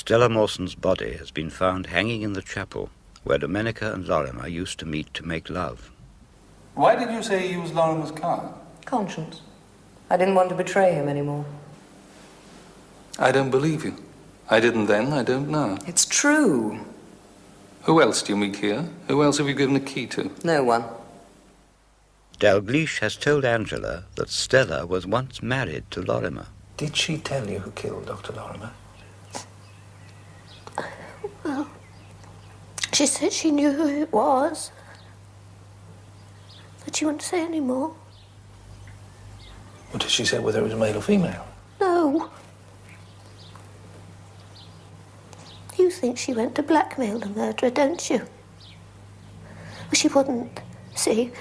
Stella Mawson's body has been found hanging in the chapel where Domenica and Lorimer used to meet to make love. Why did you say he was Lorimer's car? Conscience. I didn't want to betray him anymore. I don't believe you. I didn't then, I don't now. It's true. Who else do you meet here? Who else have you given a key to? No one. Dalgleish has told Angela that Stella was once married to Lorimer. Did she tell you who killed Dr. Lorimer? Well, she said she knew who it was, but she wouldn't say any more. What did she say, whether it was male or female? No. You think she went to blackmail the murderer, don't you? Well, she wouldn't. See,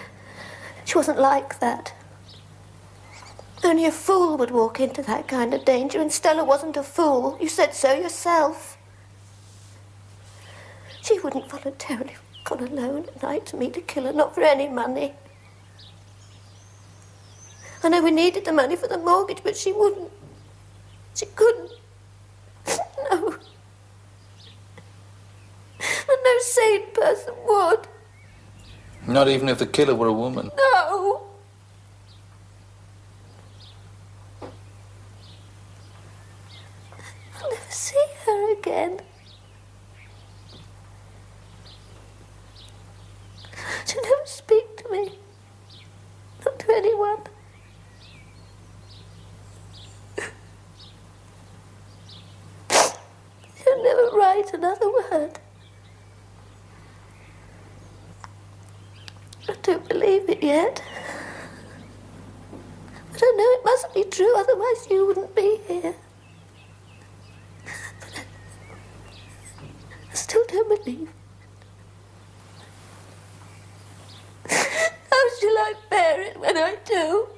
she wasn't like that. Only a fool would walk into that kind of danger, and Stella wasn't a fool. You said so yourself. She wouldn't voluntarily have gone alone at night to meet a killer, not for any money. I know we needed the money for the mortgage, but she wouldn't. She couldn't. No. And no sane person would. Not even if the killer were a woman? No. I'll never see her again. She'll never speak to me. Not to anyone. She'll never write another word. I don't believe it yet. But I know it must be true, otherwise you wouldn't be here. But I still don't believe. How shall I bear it when I do?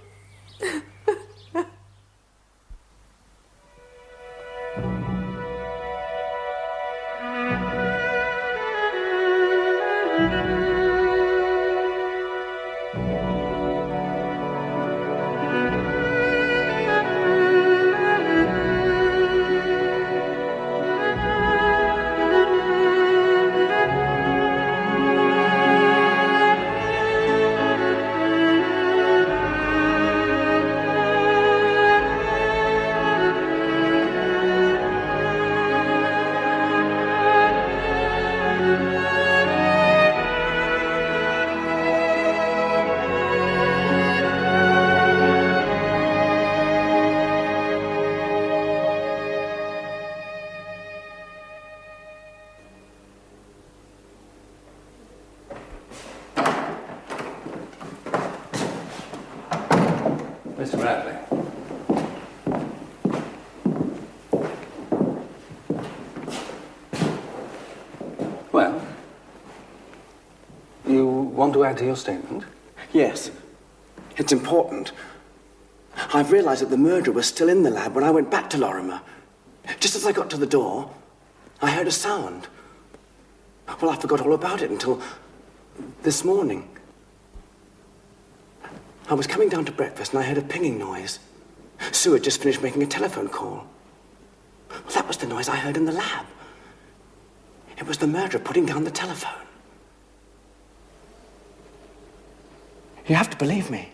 Mr. Bradley. Well, you want to add to your statement? Yes. It's important. I've realized that the murderer was still in the lab when I went back to Lorimer. Just as I got to the door, I heard a sound. Well, I forgot all about it until this morning. I was coming down to breakfast and I heard a pinging noise. Sue had just finished making a telephone call. Well, that was the noise I heard in the lab. It was the murderer putting down the telephone. You have to believe me.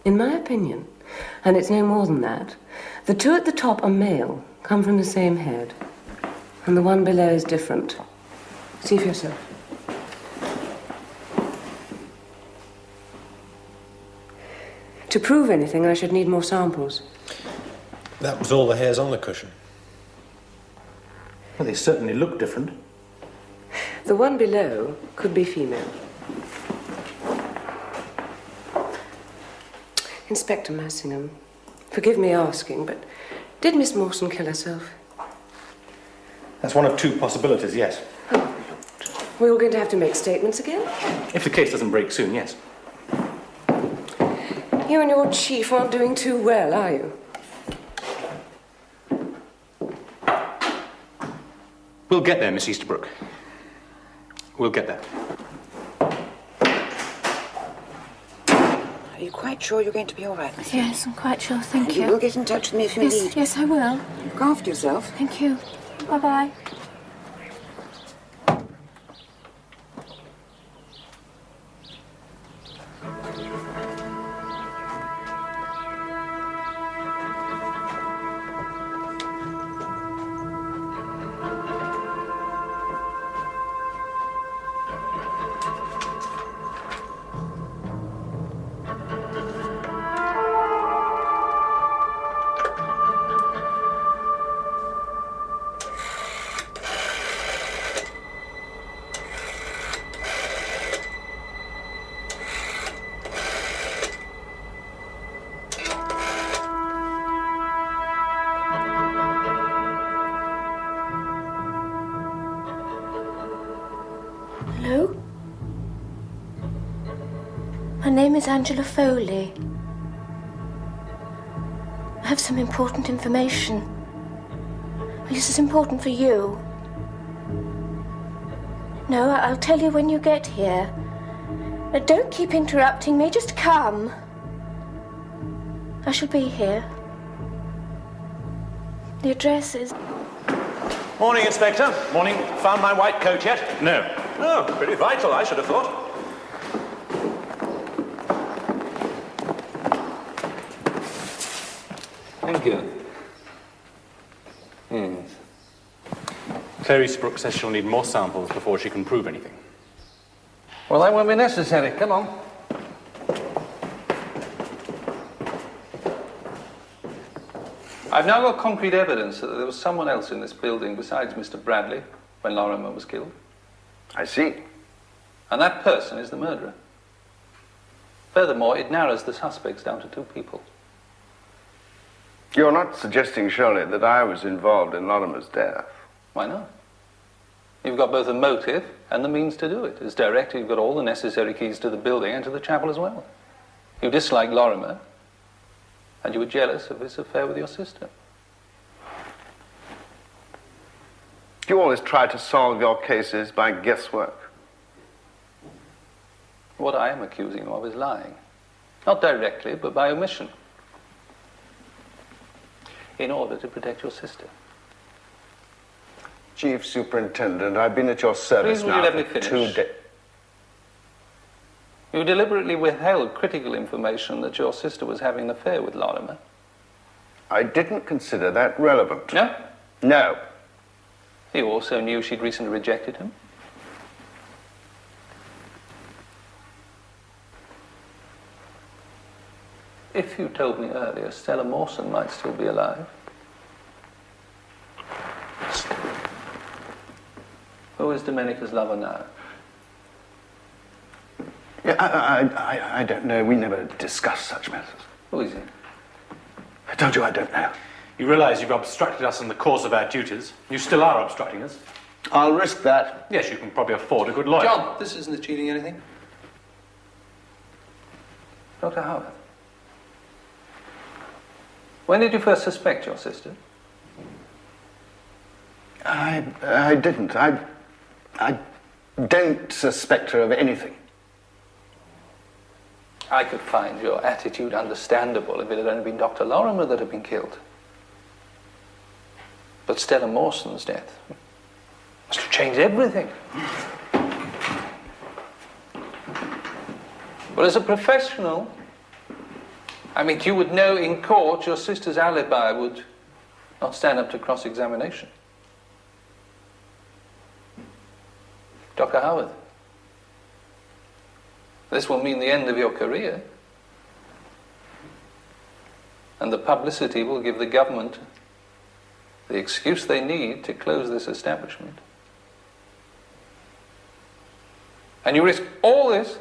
In my opinion, and it's no more than that, the two at the top are male, come from the same head. And the one below is different. See for yourself. To prove anything, I should need more samples. That was all the hairs on the cushion. Well, they certainly look different. The one below could be female. Inspector Massingham, forgive me asking, but did Miss Mawson kill herself? That's one of two possibilities, yes. Oh, we're all going to have to make statements again? If the case doesn't break soon, yes. You and your chief aren't doing too well, are you? We'll get there, Miss Easterbrook. We'll get there. Are you quite sure you're going to be all right, Miss? Yes, I'm quite sure. Thank you. You will get in touch with me if you need. Yes, I will. Look after yourself. Thank you. Bye-bye. Hello? My name is Angela Foley. I have some important information. This is important for you. No, I'll tell you when you get here. Now, don't keep interrupting me, just come. I shall be here. The address is... Morning, Inspector. Morning. Found my white coat yet? No. Oh, pretty vital, I should have thought. Thank you. Yes. Clarice Brooks says she'll need more samples before she can prove anything. Well, that won't be necessary. Come on. I've now got concrete evidence that there was someone else in this building besides Mr. Bradley when Lorimer was killed. I see. And that person is the murderer. Furthermore, it narrows the suspects down to 2 people. You're not suggesting, surely, that I was involved in Lorimer's death? Why not? You've got both the motive and the means to do it. As director, you've got all the necessary keys to the building and to the chapel as well. You dislike Lorimer, and you were jealous of his affair with your sister. You always try to solve your cases by guesswork. What I am accusing you of is lying. Not directly, but by omission. In order to protect your sister. Chief Superintendent, I've been at your service Please, will now you let me for finish? 2 days. You deliberately withheld critical information that your sister was having an affair with Lorimer. I didn't consider that relevant. No? No. You also knew she'd recently rejected him. If you told me earlier, Stella Mawson might still be alive. Who is Domenica's lover now? Yeah, I don't know. We never discuss such matters. Who is he? I told you I don't know. You realise you've obstructed us in the course of our duties. You still are obstructing us. I'll risk that. Yes, you can probably afford a good lawyer. John, this isn't achieving anything. Dr. Howard, when did you first suspect your sister? I didn't. I don't suspect her of anything. I could find your attitude understandable if it had only been Dr. Lorimer that had been killed. But Stella Mawson's death must have changed everything. Well, as a professional, I mean, you would know in court your sister's alibi would not stand up to cross-examination. Dr. Howard, this will mean the end of your career. And the publicity will give the government the excuse they need to close this establishment. And you risk all this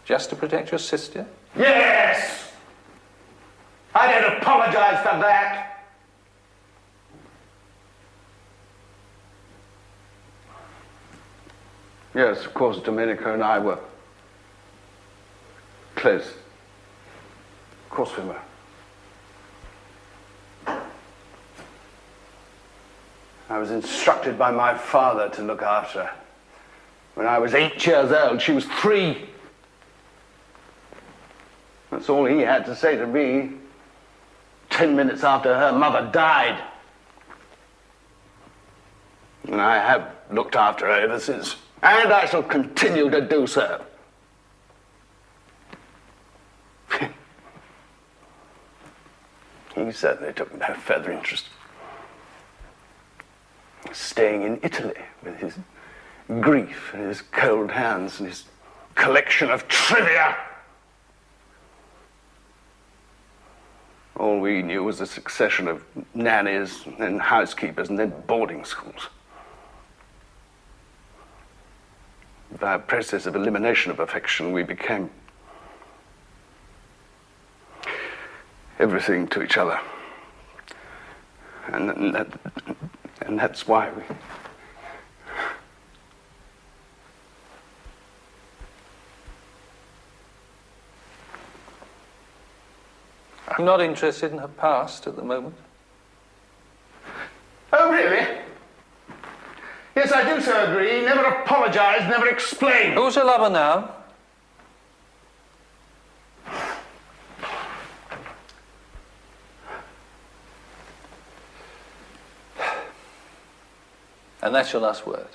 just to protect your sister? Yes! I don't apologize for that. Yes, of course, Domenica and I were close. Of course we were. I was instructed by my father to look after her. When I was 8 years old, she was 3. That's all he had to say to me 10 minutes after her mother died. And I have looked after her ever since. And I shall continue to do so. He certainly took no further interest. Staying in Italy with his grief and his cold hands and his collection of trivia. All we knew was a succession of nannies and then housekeepers and then boarding schools. By a process of elimination of affection, we became everything to each other. And that's why we... I'm not interested in her past at the moment. Oh, really? Yes, I do so agree. Never apologise, never explain. Who's her lover now? And that's your last word.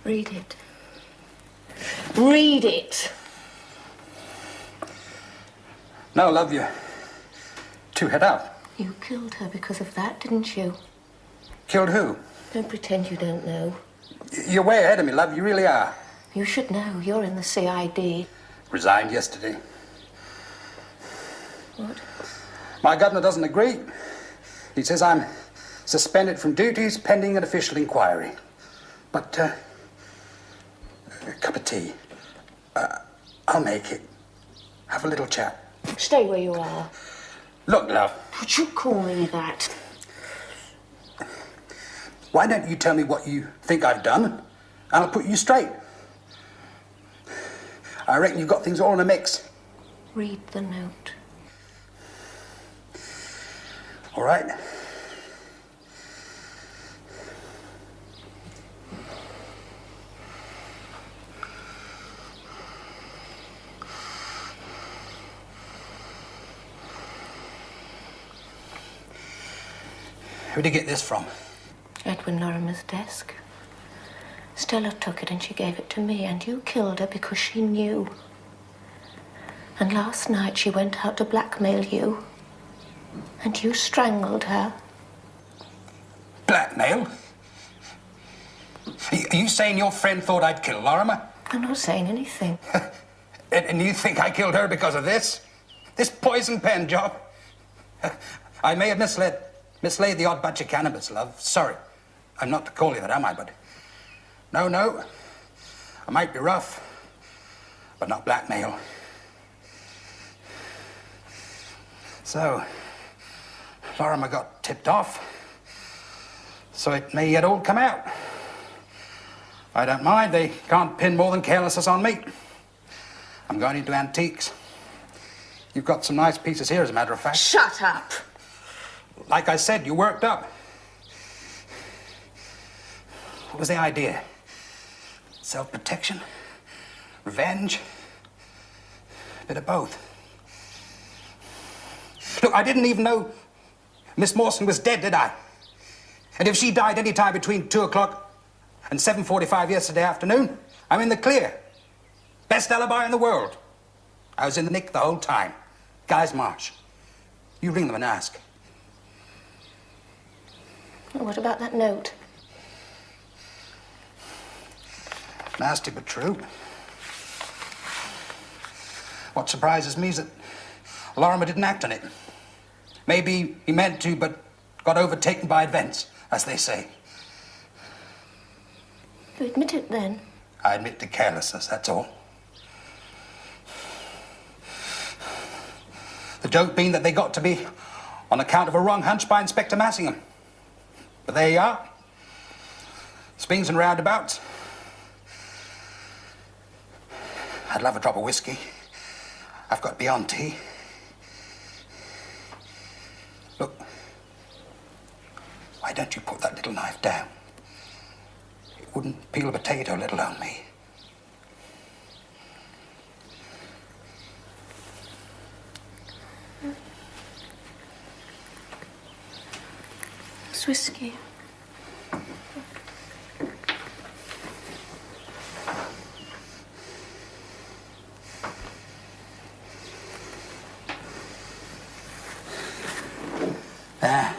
Read it. Read it. No, love, you're too head up. You killed her because of that, didn't you? Killed who? Don't pretend you don't know. You're way ahead of me, love. You really are. You should know. You're in the CID. Resigned yesterday. What? My governor doesn't agree. He says I'm suspended from duties pending an official inquiry. But, a cup of tea. I'll make it. Have a little chat. Stay where you are. Look, love. Would you call me that? Why don't you tell me what you think I've done, and I'll put you straight. I reckon you've got things all in a mix. Read the note. All right. Who did you get this from? Edwin Lorimer's desk. Stella took it and she gave it to me, and you killed her because she knew. And last night she went out to blackmail you, and you strangled her. Blackmail? Are you saying your friend thought I'd kill Lorimer? I'm not saying anything. And you think I killed her because of this? This poison pen job? I may have mislaid the odd batch of cannabis, love. Sorry. I'm not to call you that, am I? But no. I might be rough, but not blackmail. So, Lorimer got tipped off, so it may yet all come out. I don't mind. They can't pin more than carelessness on me. I'm going into antiques. You've got some nice pieces here, as a matter of fact. Shut up! Like I said, you worked up. What was the idea? Self-protection? Revenge? A bit of both. Look, I didn't even know Miss Mawson was dead, did I? And if she died any time between 2 o'clock and 7:45 yesterday afternoon, I'm in the clear. Best alibi in the world. I was in the nick the whole time. Guy's Marsh. You ring them and ask. What about that note? Nasty but true. What surprises me is that Lorimer didn't act on it. Maybe he meant to, but got overtaken by events, as they say. You admit it, then? I admit to carelessness, that's all. The joke being that they got to me on account of a wrong hunch by Inspector Massingham. But there you are. Swings and roundabouts. I'd love a drop of whiskey. I've got beyond tea. Look, why don't you put that little knife down? It wouldn't peel a potato, let alone me. It's whiskey. There.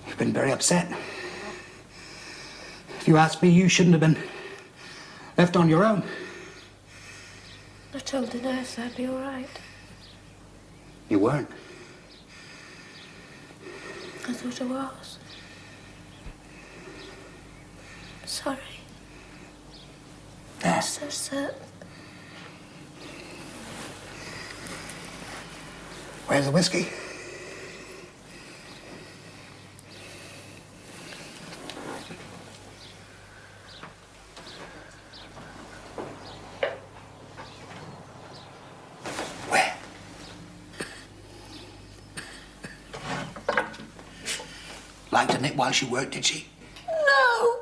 You've been very upset. If you ask me, you shouldn't have been left on your own. I told the nurse I'd be all right. You weren't. I thought I was. Sorry. There. I'm so certain. Where's the whiskey? Where? Langton it while she worked, did she? No!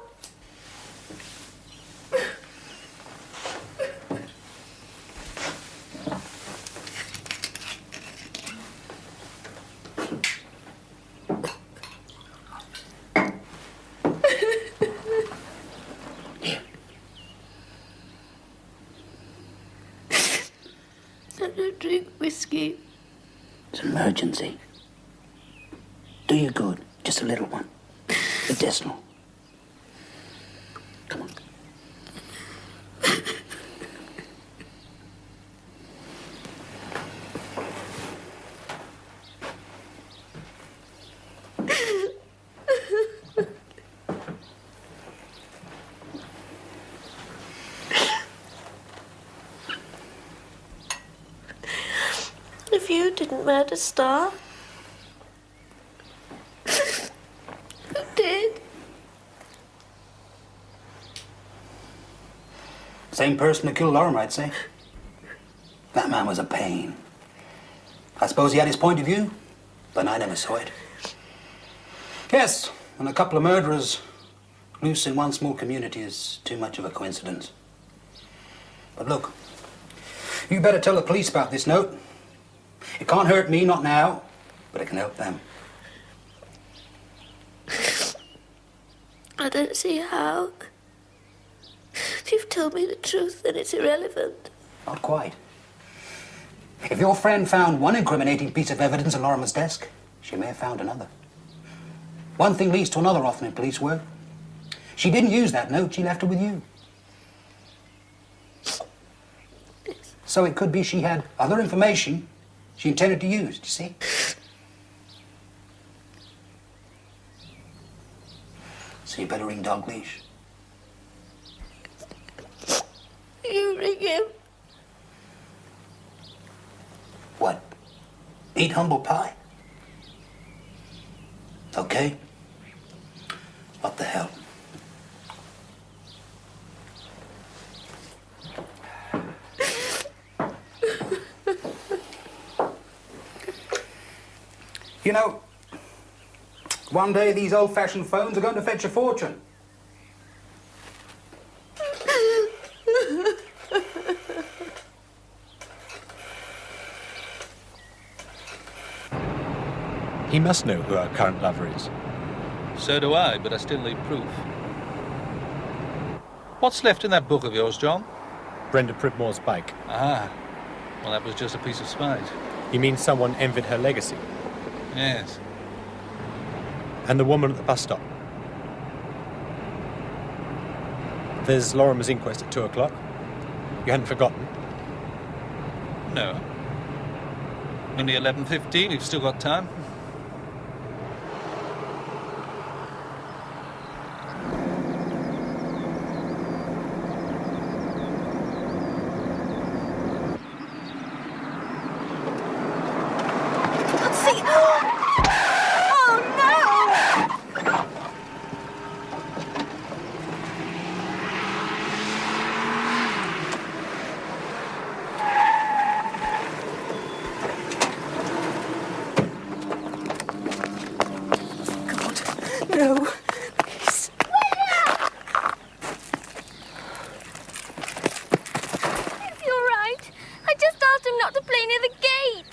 I don't drink whiskey. It's an emergency. Do you good. Just a little one. Medicinal. Come on. If you didn't murder Star, who did? Same person who killed Lorimer, I'd say. That man was a pain. I suppose he had his point of view, but I never saw it. Yes, and a couple of murderers loose in one small community is too much of a coincidence. But look, you better tell the police about this note. It can't hurt me, not now, but it can help them. I don't see how. If you've told me the truth, then it's irrelevant. Not quite. If your friend found one incriminating piece of evidence on Lorimer's desk, she may have found another. One thing leads to another often in police work. She didn't use that note, she left it with you. So it could be she had other information she intended to use, do you see? So you better ring Dalgleish. You ring him. What? Eat humble pie? Okay. What the hell? You know, one day these old-fashioned phones are going to fetch a fortune. He must know who our current lover is. So do I, but I still need proof. What's left in that book of yours, John? Brenda Pridmore's bike. Ah, well, that was just a piece of spite. You mean someone envied her legacy? Yes. And the woman at the bus stop? There's Lorimer's inquest at 2 o'clock. You hadn't forgotten? No. Only 11:15, we've still got time. stay near the gate.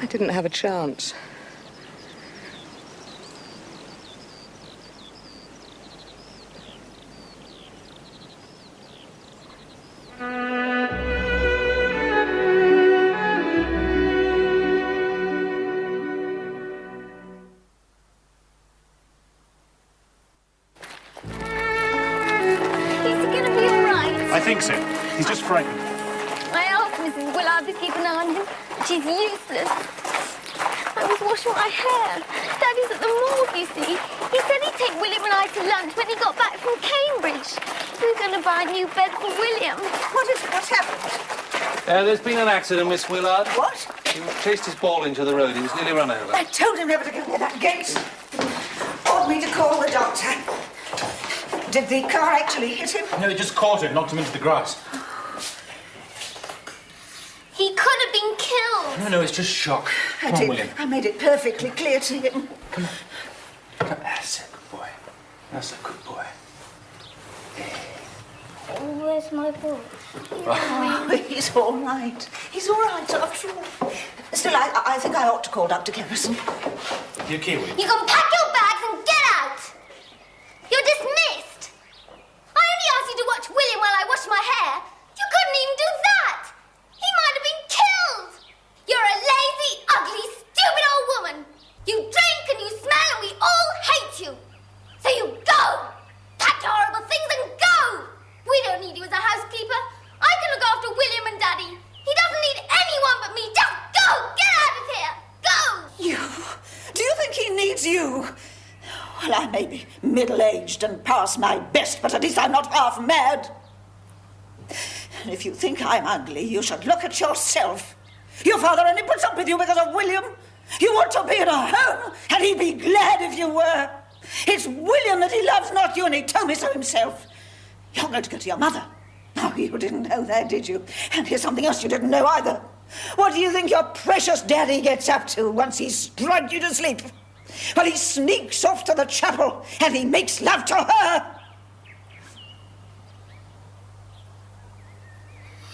I didn't have a chance. I think so. He's just frightened. I asked Mrs. Willard to keep an eye on him, but she's useless. I was washing my hair. Daddy's at the morgue, you see. He said he'd take William and I to lunch when he got back from Cambridge. We were going to buy a new bed for William. What's happened? There's been an accident, Miss Willard. What? He chased his ball into the road. He was nearly run over. I told him never to go near that gate. Told me to call the doctor. Did the car actually hit him? No, it just caught him, knocked him into the grass. He could have been killed. No, it's just shock. Come on, William. I made it perfectly clear to him. Come on. That's a good boy. That's a good boy. Where's my ball? Oh, he's all right. He's all right after all. Still, I think I ought to call Dr. Garrison. You okay, William? You can pack your bags and get out. You're dismissed. I only asked you to watch William while I washed my hair. You couldn't even do that. He might have been killed. You're a lazy, ugly, stupid old woman. You drink and you smell and we all hate you. So you go. Pack your horrible things and go. We don't need you as a housekeeper. I can look after William and Daddy. He doesn't need anyone but me. Just go. Get out of here. Go. You? Do you think he needs you? Well, I may be middle-aged and past my best, but at least I'm not half mad. And if you think I'm ugly, you should look at yourself. Your father only puts up with you because of William. You want to be in a home, and he'd be glad if you were. It's William that he loves, not you, and he told me so himself. You're going to go to your mother. Oh, you didn't know that, did you? And here's something else you didn't know either. What do you think your precious daddy gets up to once he's drugged you to sleep? Well, he sneaks off to the chapel and he makes love to her.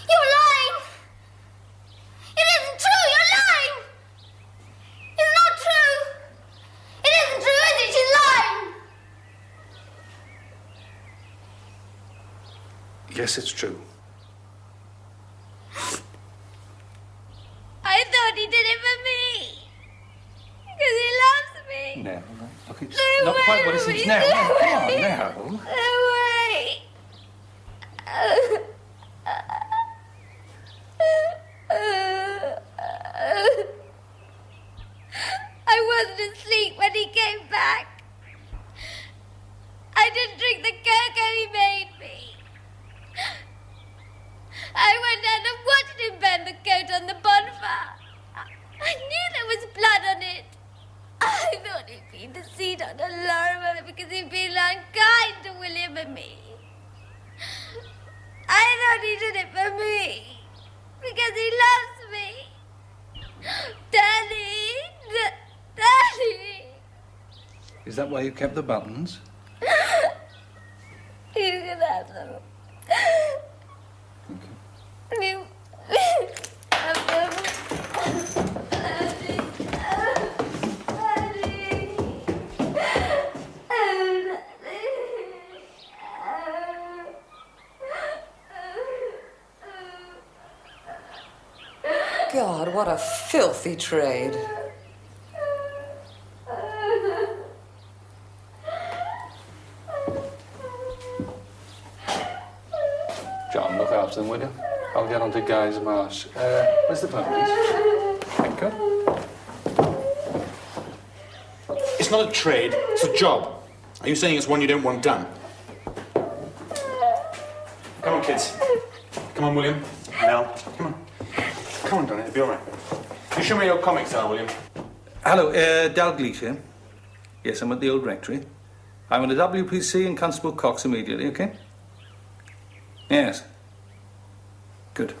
You're lying. It isn't true. You're lying. It's not true. It isn't true, is it? She's lying. Yes, it's true. I thought he did it for me. Because he loves me. No, look, it's No not quite way, what it seems please, now. no Come on, way. now. No way. I wasn't asleep when he came back. I didn't drink the cocoa he made me. I went down and watched him burn the coat on the bonfire. I knew there was blood on it. I thought he'd been deceived on Lorimer because he'd been unkind to William and me. I thought he did it for me because he loves me. Daddy, Daddy. Is that why you kept the buttons? You can have them. You have them. God, what a filthy trade. John, look after them, will you? I'll get on to Guy's Marsh. Where's the phone, please? Thank you. It's not a trade, it's a job. Are you saying it's one you don't want done? Come on, kids. Come on, William. Mel, come on. Come on, Donny, it'll be all right. You show me your comics are, William. Hello, Dalgleish here. Yes, I'm at the old rectory. I'm on the WPC and Constable Cox immediately, okay? Yes. Good.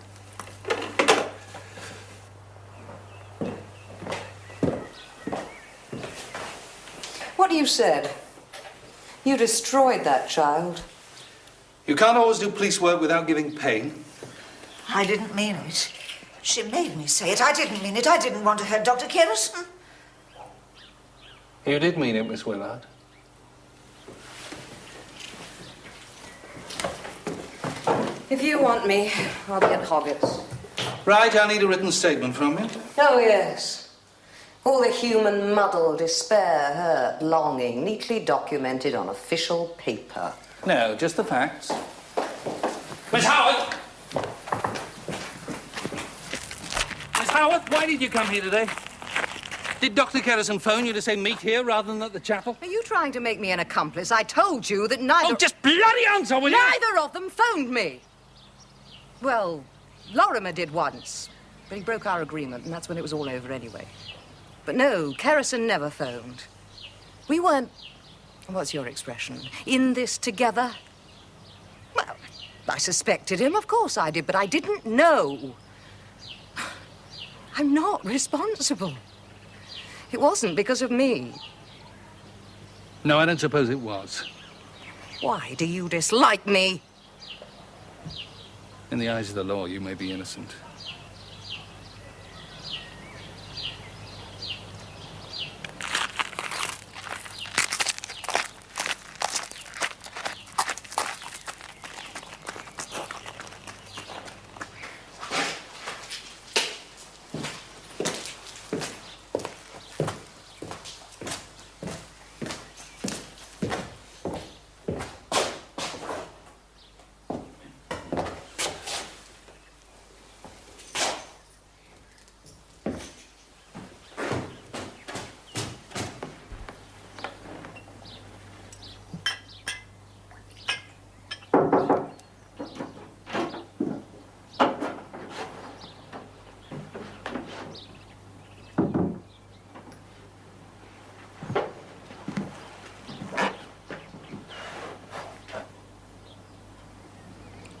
What you said? You destroyed that child. You can't always do police work without giving pain. I didn't mean it. She made me say it. I didn't mean it. I didn't want to hurt Dr. Kerrison. You did mean it, Miss Willard. If you want me, I'll be at Hoggett's. Right, I need a written statement from you. Oh, yes. All the human muddle, despair, hurt, longing, neatly documented on official paper. No, just the facts. Miss Howard! Miss Howard, why did you come here today? Did Dr. Kerrison phone you to say meet here rather than at the chapel? Are you trying to make me an accomplice? I told you that neither... Oh, just bloody answer, will you? Neither of them phoned me. Well, Lorimer did once, but he broke our agreement, and that's when it was all over anyway. But no, Kerrison never phoned. We weren't, what's your expression, in this together? Well, I suspected him, of course I did, but I didn't know. I'm not responsible. It wasn't because of me. No, I don't suppose it was. Why do you dislike me? In the eyes of the law, you may be innocent.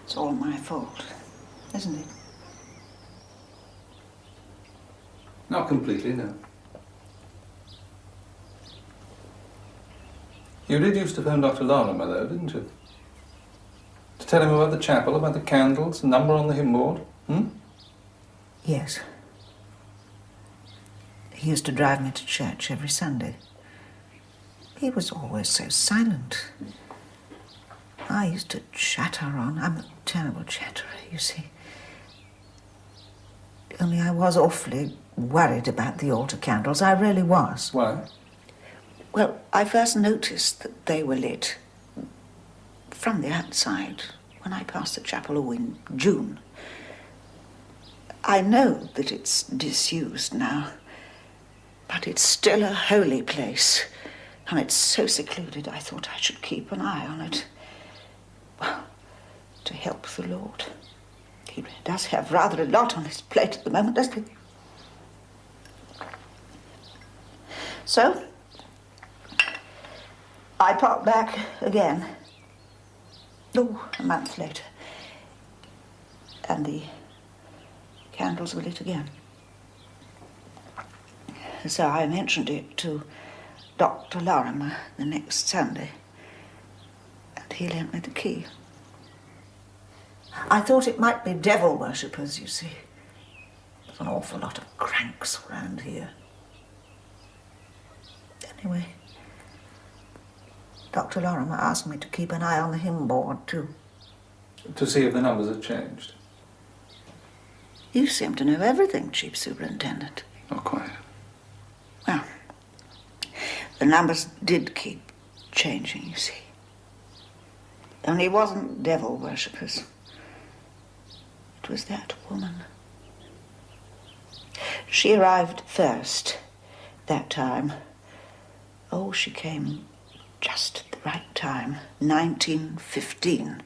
It's all my fault, isn't it? Not completely, no. You did used to phone Dr. Lorimer, though, didn't you? To tell him about the chapel, about the candles, the number on the hymn board, Yes. He used to drive me to church every Sunday. He was always so silent. I used to chatter on. I'm a terrible chatterer, you see. Only I was awfully worried about the altar candles. I really was. Why? Well, I first noticed that they were lit from the outside when I passed the chapel in June. I know that it's disused now, but it's still a holy place, and it's so secluded I thought I should keep an eye on it. Well, to help the Lord. He does have rather a lot on his plate at the moment, doesn't he? So, I popped back again. Oh, a month later. And the candles were lit again. So I mentioned it to Dr. Lorimer the next Sunday. And he lent me the key. I thought it might be devil worshippers, you see. There's an awful lot of cranks around here. Anyway, Dr. Lorimer asked me to keep an eye on the hymn board, too. To see if the numbers had changed? You seem to know everything, Chief Superintendent. Not quite. Well, the numbers did keep changing, you see. Only it wasn't devil worshippers. It was that woman. She arrived first that time. Oh, she came just at the right time. 1915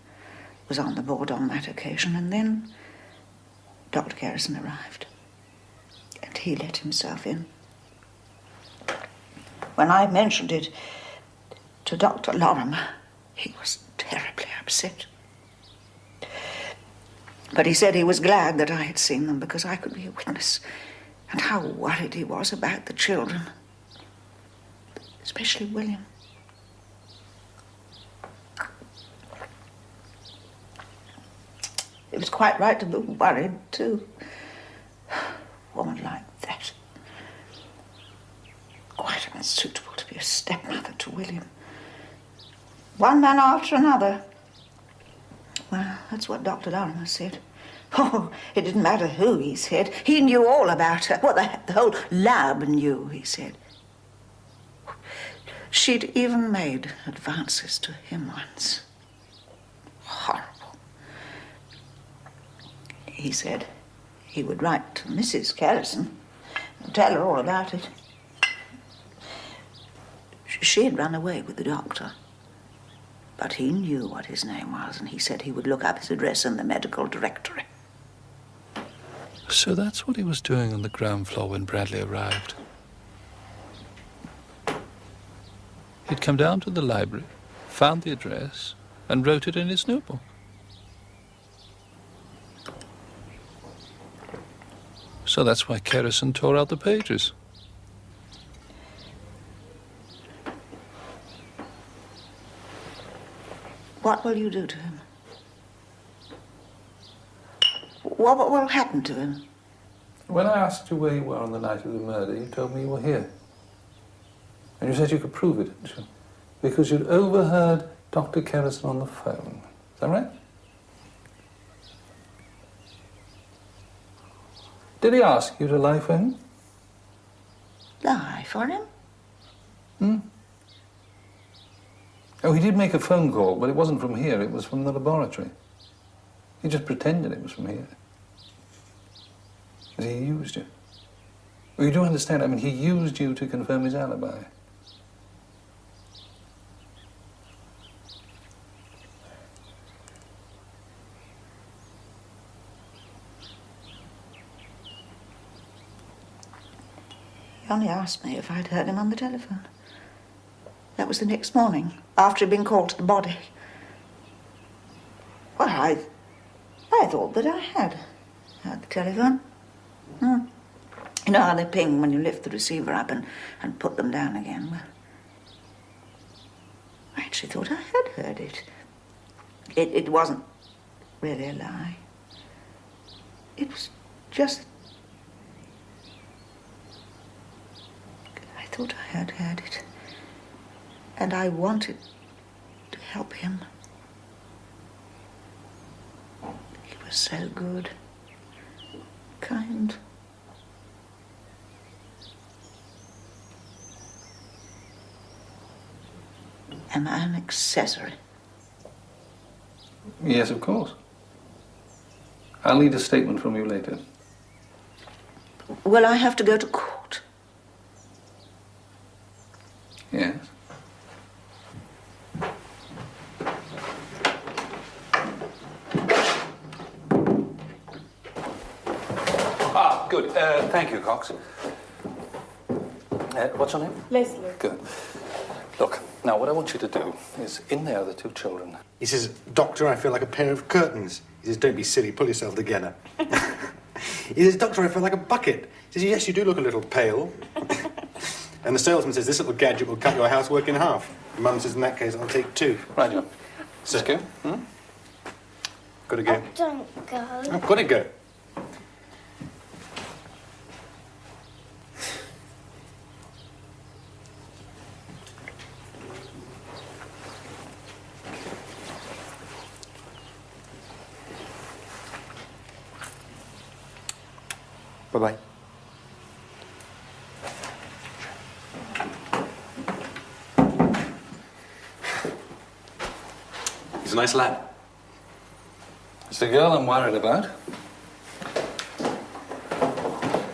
was on the board on that occasion, and then Dr. Kerrison arrived, and he let himself in. When I mentioned it to Dr. Lorimer, he was terribly upset. But he said he was glad that I had seen them because I could be a witness, and how worried he was about the children, especially William. It was quite right to be worried, too. woman like that. Quite unsuitable to be a stepmother to William. One man after another. Well, that's what Dr. Lorimer said. Oh, it didn't matter who he said. He knew all about her. Well, the whole lab knew, he said. She'd even made advances to him once. Horrible. He said he would write to Mrs. Carrison and tell her all about it. She had run away with the doctor. But he knew what his name was, and he said he would look up his address in the medical directory. So that's what he was doing on the ground floor when Bradley arrived. He'd come down to the library, found the address, and wrote it in his notebook. So that's why Kerrison tore out the pages. What will you do to him? What will happen to him? When I asked you where you were on the night of the murder, you told me you were here. And you said you could prove it, didn't you? Because you'd overheard Dr. Kerrison on the phone. Is that right? Did he ask you to lie for him? Lie for him? Oh, he did make a phone call, but it wasn't from here. It was from the laboratory. He just pretended it was from here. But he used you. Well, you do understand, I mean, he used you to confirm his alibi. He only asked me if I'd heard him on the telephone. That was the next morning, after he'd been called to the body. Well, I thought that I had heard the telephone. You know how they ping when you lift the receiver up and put them down again? Well, I actually thought I had heard it. It wasn't really a lie. It was just... I thought I had heard it. And I wanted to help him. He was so good, kind. Am I an accessory? Yes, of course. I'll need a statement from you later. Will I have to go to court? Yes. Good. Thank you, Cox. What's your name? Leslie. Good. Look, now what I want you to do is, in there are the two children. He says, Doctor, I feel like a pair of curtains. He says, don't be silly, pull yourself together. He says, Doctor, I feel like a bucket. He says, yes, you do look a little pale. And the salesman says, this little gadget will cut your housework in half. Mum says, in that case, I'll take two. Right, John. So, Let's go. Gotta go. Oh, don't go. I've gotta go. Bye-bye. He's a nice lad. It's the girl I'm worried about.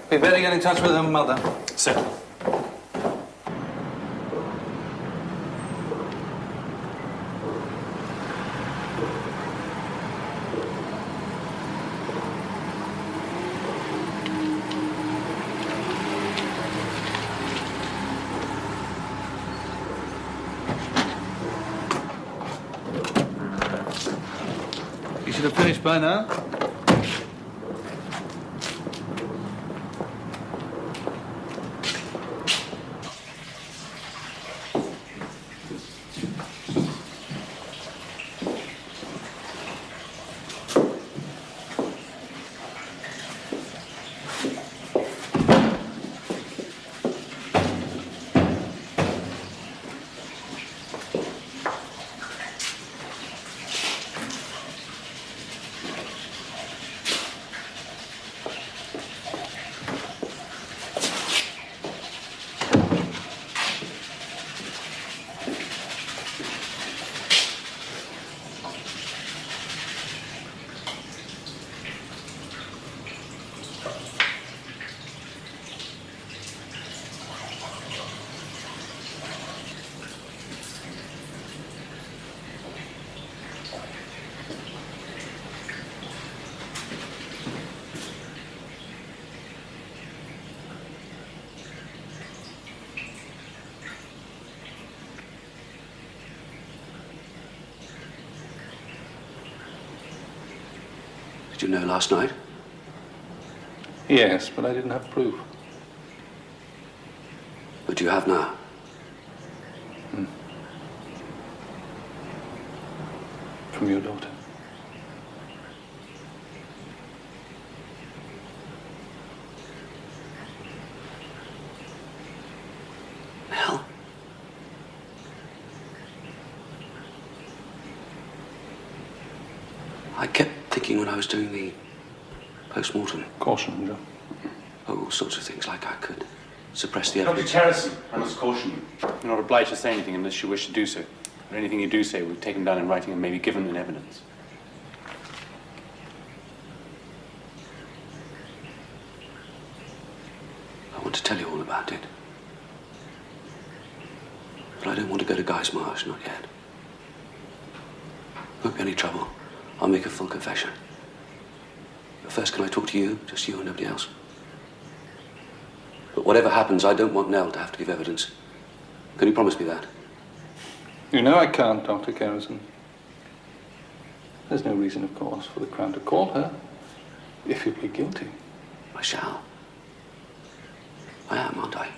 We better get in touch with her mother. Sir. You should have finished by now. Did you know last night? Yes, but I didn't have proof. But you have now. From your daughter. Mel? I kept thinking when I was doing the post-mortem. Caution, John. All sorts of things, like I could suppress the Dr. evidence. Harrison, I must caution you. You're not obliged to say anything unless you wish to do so. But anything you do say will be taken down in writing and may be given in evidence. I want to tell you all about it. But I don't want to go to Guy's Marsh, not yet. Won't be any trouble. I'll make a full confession. But first, can I talk to you? Just you and nobody else. But whatever happens, I don't want Nell to have to give evidence. Can you promise me that? You know I can't, Dr. Harrison. There's no reason, of course, for the Crown to call her if you plead guilty. I shall. I am, aren't I?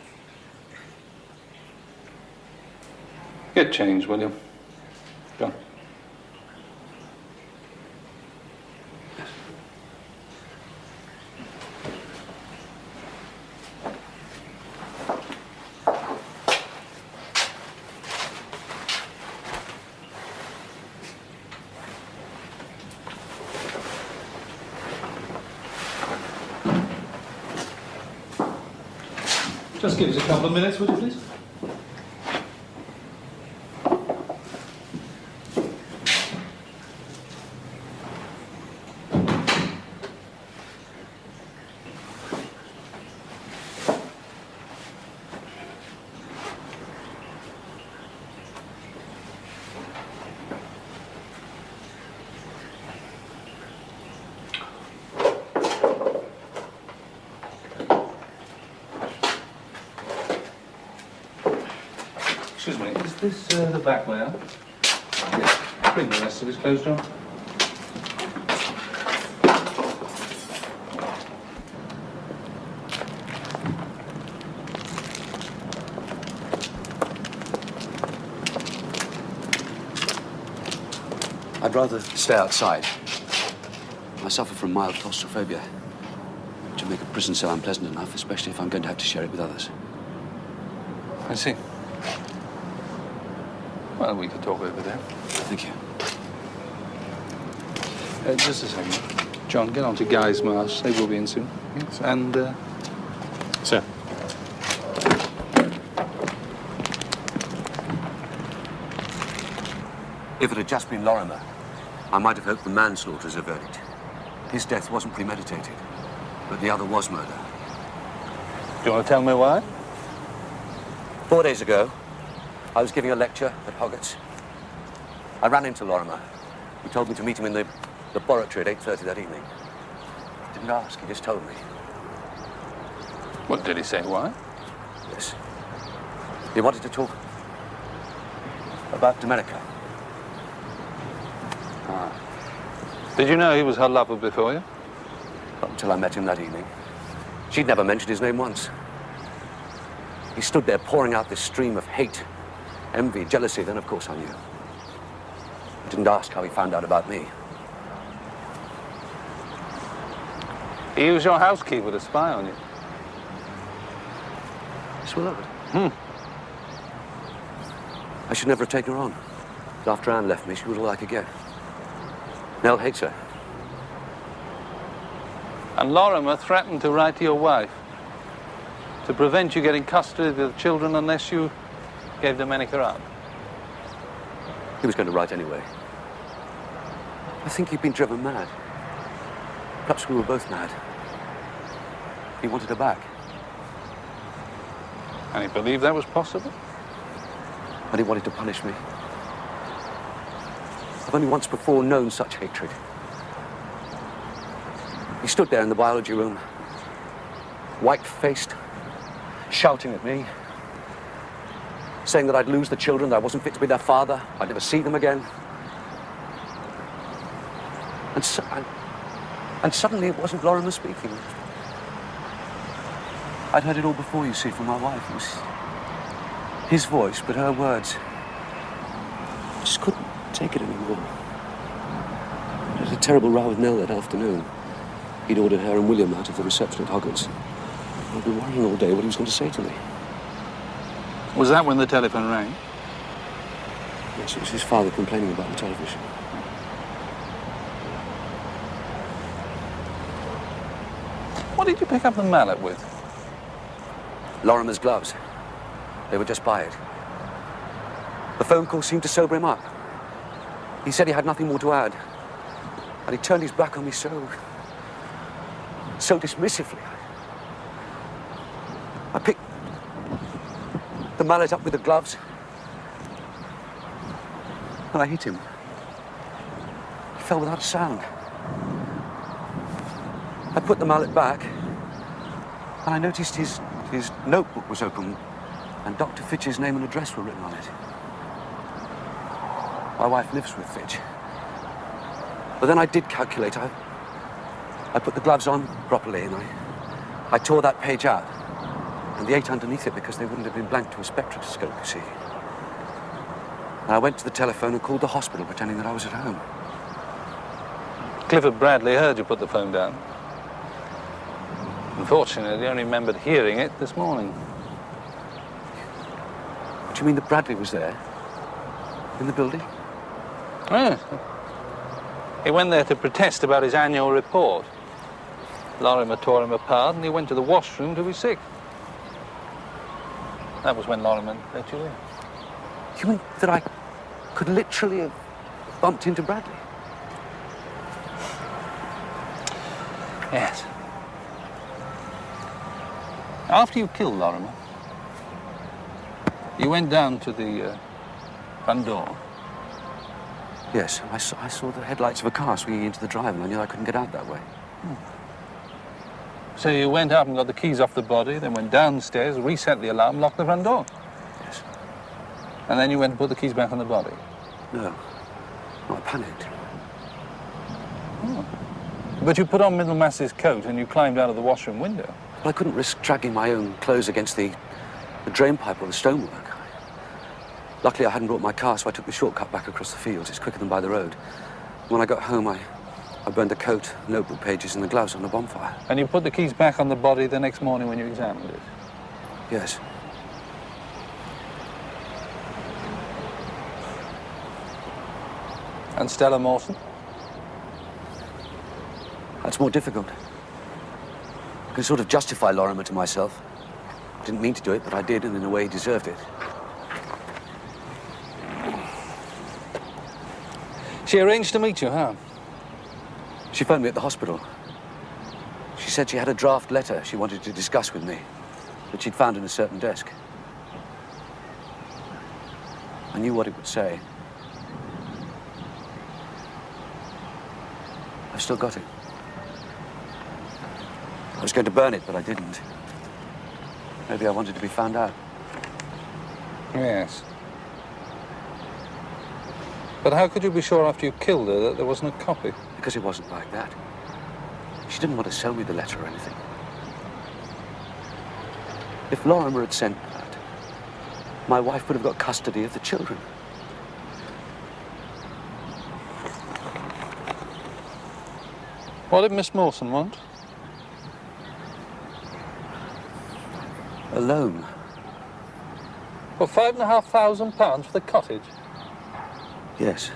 Get changed, will you? John. Just give us a couple of minutes, would you please? Excuse me, is this the back layout? Yes. Bring the rest of his clothes, John. I'd rather stay outside. I suffer from mild claustrophobia, which will make a prison cell unpleasant enough, especially if I'm going to have to share it with others. I see. Well, we could talk over there. Thank you. Just a second. John, get on to Guy's Marsh. They will be in soon. Yes. And, Sir. If it had just been Lorimer, I might have hoped the manslaughter as a verdict. His death wasn't premeditated, but the other was murder. Do you want to tell me why? 4 days ago, I was giving a lecture at Hoggett's. I ran into Lorimer. He told me to meet him in the laboratory at 8:30 that evening. He didn't ask, he just told me. What did he say? Why? Yes. He wanted to talk about Domenica. Ah. Did you know he was her lover before you? Not until I met him that evening. She'd never mentioned his name once. He stood there pouring out this stream of hate, envy, jealousy. Then, of course, I knew. I didn't ask how he found out about me. He was your housekeeper to spy on you. Miss Willard. I should never have taken her on. But after Anne left me, she was all I could get. Nell hates her. And Lorimer threatened to write to your wife to prevent you getting custody of the children unless you gave Domenica up. He was going to write anyway. I think he'd been driven mad. Perhaps we were both mad. He wanted her back. And he believed that was possible? And he wanted to punish me. I've only once before known such hatred. He stood there in the biology room, white-faced, shouting at me, saying that I'd lose the children, that I wasn't fit to be their father, I'd never see them again. And And suddenly it wasn't Lorimer speaking. I'd heard it all before, you see, from my wife. It was his voice, but her words. I just couldn't take it anymore. I had a terrible row with Nell that afternoon. He'd ordered her and William out of the reception at Hoggart's. I'd been worrying all day what he was going to say to me. Was that when the telephone rang? Yes, it was his father complaining about the television. What did you pick up the mallet with? Lorimer's gloves. They were just by it. The phone call seemed to sober him up. He said he had nothing more to add. And he turned his back on me so dismissively. I picked the mallet up with the gloves. And I hit him. He fell without a sound. I put the mallet back, and I noticed his notebook was open, and Dr. Fitch's name and address were written on it. My wife lives with Fitch. But then I did calculate. I put the gloves on properly, and I tore that page out, and the 8 underneath it, because they wouldn't have been blanked to a spectroscope, you see. And I went to the telephone and called the hospital, pretending that I was at home. Clifford Bradley heard you put the phone down. Unfortunately, he only remembered hearing it this morning. Do you mean that Bradley was there? In the building? Yes. He went there to protest about his annual report. Lorimer tore him apart and he went to the washroom to be sick. That was when Lorimer let you in. You mean that I could literally have bumped into Bradley? Yes. After you killed Lorimer, you went down to the front door. Yes, I saw the headlights of a car swinging into the drive, and I knew I couldn't get out that way. So you went up and got the keys off the body, then went downstairs, reset the alarm, locked the front door. Yes. And then you went and put the keys back on the body. No. No, I panicked. Oh. But you put on Middlemass's coat and you climbed out of the washroom window. Well, I couldn't risk dragging my own clothes against the drain pipe or the stonework. Luckily, I hadn't brought my car, so I took the shortcut back across the fields. It's quicker than by the road. When I got home, I burned the coat, notebook pages, and the gloves on the bonfire. And you put the keys back on the body the next morning when you examined it? Yes. And Stella Mawson? That's more difficult. I can sort of justify Lorimer to myself. Didn't mean to do it, but I did, and in a way he deserved it. She arranged to meet you, huh? She phoned me at the hospital. She said she had a draft letter she wanted to discuss with me, that she'd found in a certain desk. I knew what it would say. I've still got it. I was going to burn it, but I didn't. Maybe I wanted to be found out. Yes. But how could you be sure after you killed her that there wasn't a copy? Because it wasn't like that. She didn't want to sell me the letter or anything. If Lorimer had sent that, my wife would have got custody of the children. What did Miss Mawson want? A loan. For £5,500 for the cottage? Yes.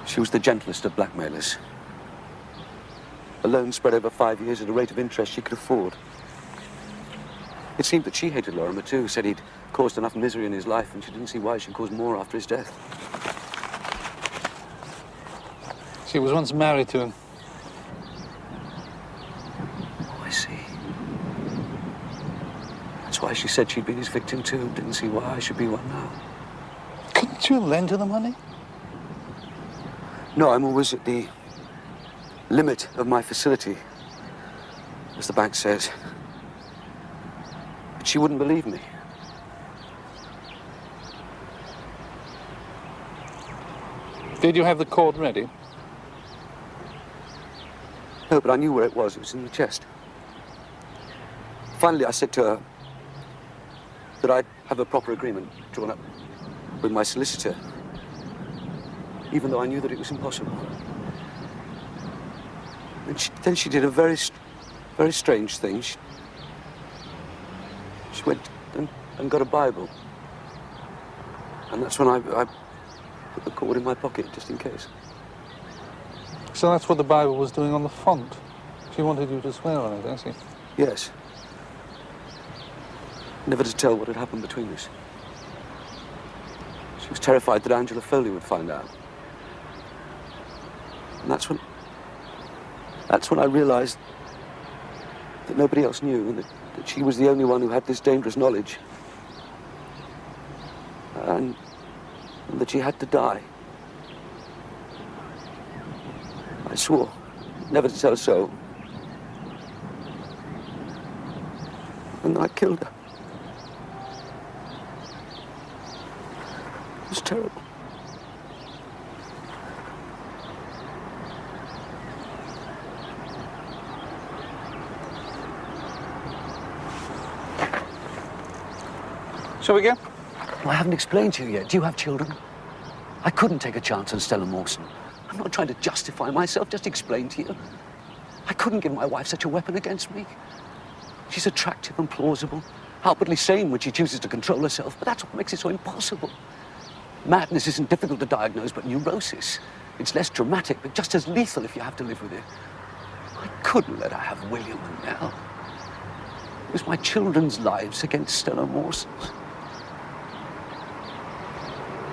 She was the gentlest of blackmailers. A loan spread over 5 years at a rate of interest she could afford. It seemed that she hated Lorimer too, said he'd caused enough misery in his life, and she didn't see why she'd cause more after his death. She was once married to him. Oh, I see. That's why she said she'd been his victim too, didn't see why I should be one now. Couldn't you lend her the money? No, I'm always at the limit of my facility, as the bank says. But she wouldn't believe me. Did you have the cord ready? No, but I knew where it was. It was in the chest. Finally, I said to her that I'd have a proper agreement drawn up with my solicitor, even though I knew that it was impossible. And then she did a very strange thing. She went and got a Bible. And that's when I put the cord in my pocket, just in case. So that's what the Bible was doing on the font. She wanted you to swear on it, didn't she? Yes. Never to tell what had happened between us. She was terrified that Angela Foley would find out. And that's when I realized that nobody else knew, and that she was the only one who had this dangerous knowledge. And that she had to die. I swore never to tell a soul. And then I killed her. It was terrible. Shall we go? I haven't explained to you yet. Do you have children? I couldn't take a chance on Stella Mawson. I'm not trying to justify myself, just explain to you. I couldn't give my wife such a weapon against me. She's attractive and plausible, outwardly sane when she chooses to control herself, but that's what makes it so impossible. Madness isn't difficult to diagnose, but neurosis. It's less dramatic, but just as lethal if you have to live with it. I couldn't let her have William and Nell. It was my children's lives against Stella Mawson's.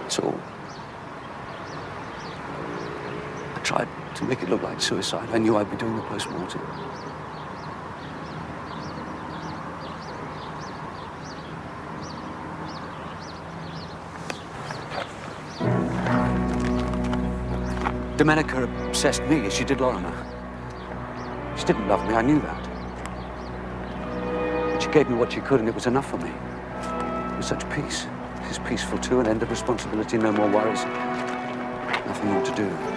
So I tried to make it look like suicide. I knew I'd be doing the post-mortem. Domenica obsessed me as she did Lorimer. She didn't love me, I knew that. But she gave me what she could, and it was enough for me. It was such peace. She's peaceful too, an end of responsibility, no more worries. Nothing more to do.